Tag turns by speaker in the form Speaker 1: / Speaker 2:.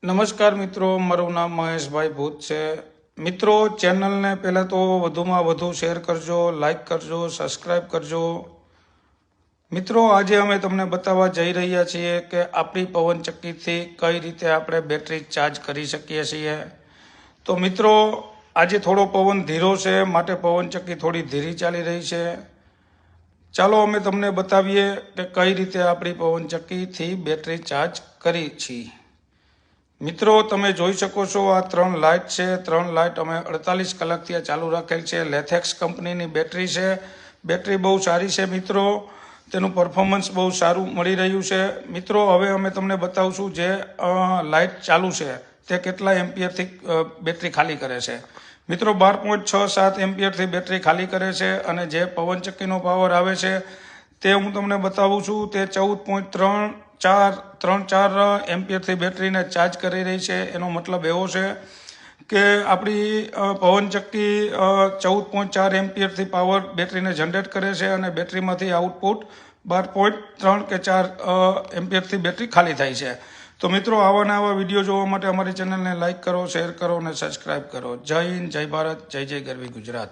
Speaker 1: નમસ્કાર મિત્રો, મારું નામ મહેશભાઈ ભૂત છે। મિત્રો, ચેનલને પહેલાં તો વધુમાં વધુ શેર કરજો, લાઈક કરજો, સબસ્ક્રાઈબ કરજો। મિત્રો, આજે અમે તમને બતાવવા જઈ રહ્યા છીએ કે આપણી પવનચક્કીથી કઈ રીતે આપણે બેટરી ચાર્જ કરી શકીએ છીએ। તો મિત્રો, આજે થોડો પવન ધીરો છે, માટે પવનચક્કી થોડી ધીરી ચાલી રહી છે। ચાલો અમે તમને બતાવીએ કે કઈ રીતે આપણી પવનચક્કીથી બેટરી ચાર્જ કરી છીએ। મિત્રો, તમે જોઈ શકો છો આ 3 લાઇટ છે। 3 લાઇટ અમે 48 કલાકથી આ ચાલુ રાખેલ છે। લેથેક્સ કંપનીની બેટરી છે। બેટરી બહુ સારી છે મિત્રો, તેનું પરફોર્મન્સ બહુ સારું મળી રહ્યું છે। મિત્રો, હવે અમે તમને બતાવશું જે લાઇટ ચાલુ છે તે કેટલા એમ્પિયરથી બેટરી ખાલી કરે છે। મિત્રો, 12.67 એમ્પિયરથી બેટરી ખાલી કરે છે અને જે પવનચક્કીનો પાવર આવે છે તે હું તમને બતાવું છું। તે 14.34 એમ્પિયરથી બેટરીને ચાર્જ કરી રહી છે। એનો મતલબ એવો છે કે આપણી પવનચક્કી 14.4 એમ્પિયરથી પાવર બેટરીને જનરેટ કરે છે અને બેટરીમાંથી આઉટપુટ 12.3 કે 4 એમ્પિયરથી બેટરી ખાલી થાય છે। તો મિત્રો, આવા ને આવા વિડીયો જોવા માટે અમારી ચેનલને લાઇક કરો, શેર કરો અને સબસ્ક્રાઈબ કરો। જય હિન્દ, જય ભારત, જય જય ગરવી ગુજરાત।